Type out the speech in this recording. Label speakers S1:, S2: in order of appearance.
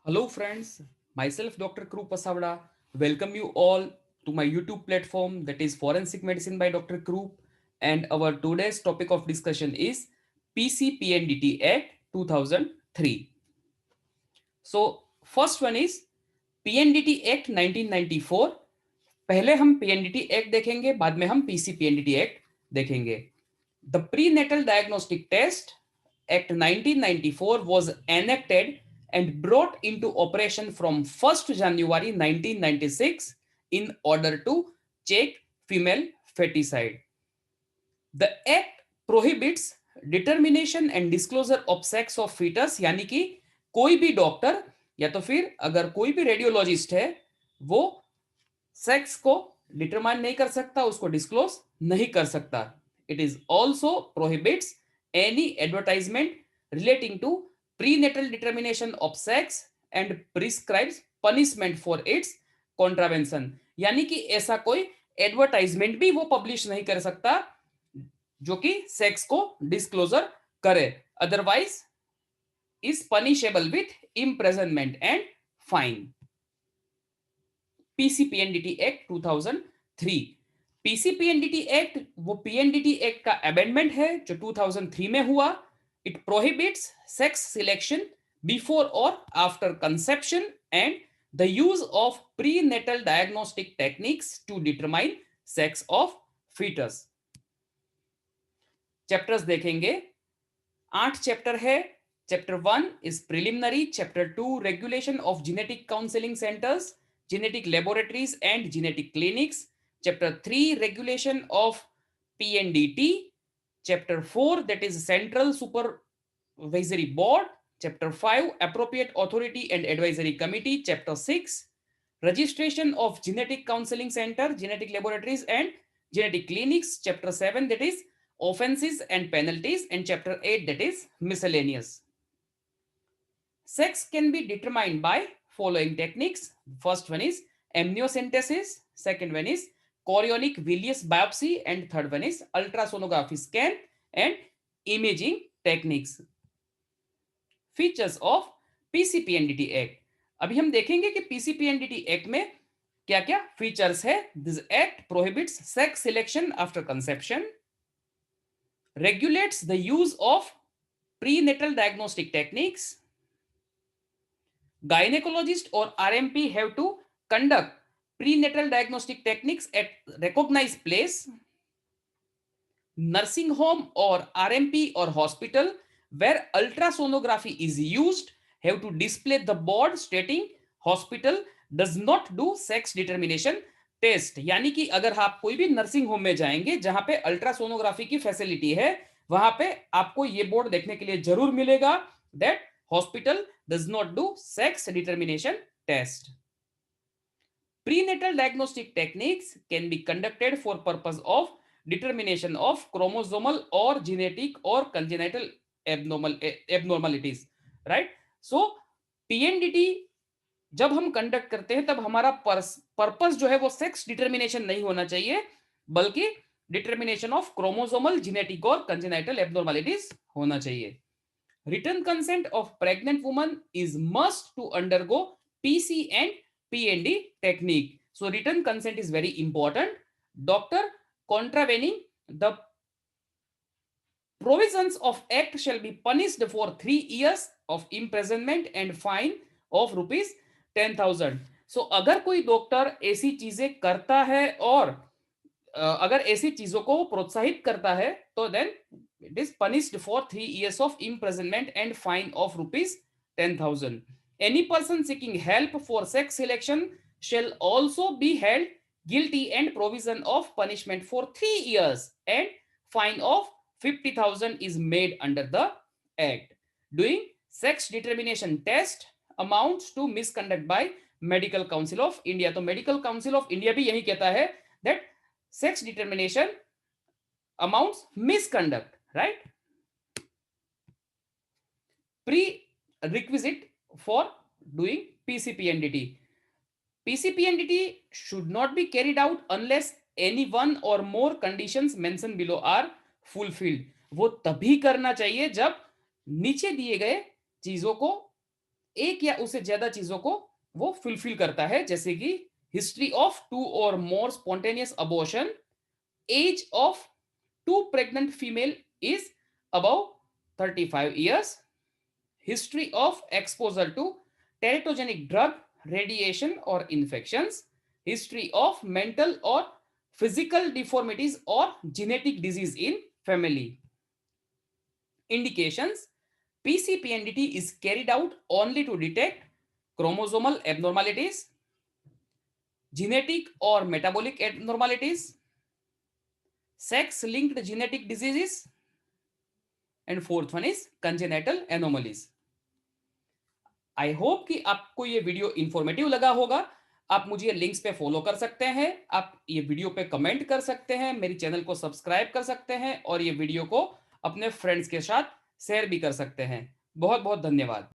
S1: Hello, friends. Myself, Dr. Krup Pasavada, welcome you all to my YouTube platform that is Forensic Medicine by Dr. Krup. And our today's topic of discussion is PCPNDT Act 2003. So, first one is PNDT Act 1994. पहले हम PNDT act देखेंगे, बाद में हम PCPNDT act देखेंगे. The prenatal diagnostic test act 1994 was enacted and brought into operation from 1st January 1996 in order to check female feticide. The act prohibits determination and disclosure of sex of fetus, यानी कि कोई भी doctor या तो फिर अगर कोई भी रेडियोलॉजिस्ट है वो सेक्स को डिटरमाइन नहीं कर सकता, उसको डिस्क्लोज नहीं कर सकता. It is also prohibits any advertisement relating to prenatal determination of sex and prescribes punishment for its contravention. यानी कि ऐसा कोई एडवर्टाइजमेंट भी वो पब्लिश नहीं कर सकता जो कि सेक्स को डिस्क्लोजर करे, otherwise is punishable with imprisonment and fine. PCPNDT act 2003. PCPNDT act वो पीएनडीटी एक्ट का अमेंडमेंट है जो 2003 में हुआ. It prohibits sex selection before और after conception and the use of prenatal diagnostic techniques to determine sex of foetus. Chapters देखेंगे, 8 chapter है. Chapter 1 is preliminary. Chapter 2 regulation of genetic counselling centres, genetic laboratories and genetic clinics. Chapter 3 regulation of PNDT. Chapter 4 that is Central Supervisory Board. Chapter 5 appropriate authority and advisory committee. Chapter 6 registration of genetic counseling center, genetic laboratories and genetic clinics. Chapter 7 that is offenses and penalties, and chapter 8 that is miscellaneous. Sex can be determined by following techniques. First one is amniocentesis, second one is chorionic villus biopsy, and third one is ultrasonography scan and imaging techniques. Features of PCPNDT Act. अभी हम देखेंगे कि PCPNDT act में क्या क्या features है. This act prohibits sex selection after conception, regulates the use of prenatal diagnostic techniques. Gynecologist or RMP have to conduct prenatal diagnostic techniques at recognized place. Nursing home or RMP or hospital where ultrasonography is used have to display the board stating hospital does not do sex determination test. यानी कि अगर आप कोई भी nursing home में जाएंगे जहां पे अल्ट्रासोनोग्राफी की फैसिलिटी है, वहां पे आपको ये बोर्ड देखने के लिए जरूर मिलेगा that hospital does not do sex determination test. Prenatal diagnostic techniques can be conducted for purpose of determination of chromosomal or genetic or congenital abnormalities, right? So PNDT जब हम कंडक्ट करते हैं तब हमारा पर्पस जो है वो सेक्स डिटर्मिनेशन नहीं होना चाहिए, बल्कि डिटर्मिनेशन ऑफ क्रोमोसोमल, जेनेटिक और कंजेनाइटल एब्नॉर्मलिटीज होना चाहिए. Written consent of pregnant woman is must to undergo PC and PND technique. So written consent is very important. Doctor contravening the provisions of act shall be punished for 3 years of imprisonment and fine of rupees 10,000. So अगर कोई doctor ऐसी चीजें करता है और अगर ऐसी चीजों को प्रोत्साहित करता है तो then it is punished for 3 years of imprisonment and fine of rupees 10,000. Any person seeking help for sex selection shall also be held guilty and provision of punishment for 3 years and fine of 50,000 is made under the act. Doing sex determination test amounts to misconduct by Medical Council of India. तो Medical Council of India भी यही कहता है that sex determination amounts misconduct, right? Prerequisite for doing PCPNDT. PCPNDT should not be carried out unless any one or more conditions mentioned below are fulfilled. वो तभी करना चाहिए जब नीचे दिए गए चीजों को एक या उससे ज्यादा चीजों को वो फुलफिल करता है, जैसे कि हिस्ट्री ऑफ 2 और more spontaneous abortion, age of 2 pregnant female is above 35 years, history of exposure to teratogenic drug, radiation or infections, history of mental or physical deformities or genetic disease in family. Indications: PCPNDT is carried out only to detect chromosomal abnormalities, genetic or metabolic abnormalities, sex linked genetic diseases, and fourth one is congenital anomalies. I hope कि आपको ये video informative लगा होगा। आप मुझे links पे follow कर सकते हैं, आप ये वीडियो पे कमेंट कर सकते हैं, मेरी चैनल को सब्सक्राइब कर सकते हैं और ये वीडियो को अपने फ्रेंड्स के साथ शेयर भी कर सकते हैं। बहुत बहुत धन्यवाद।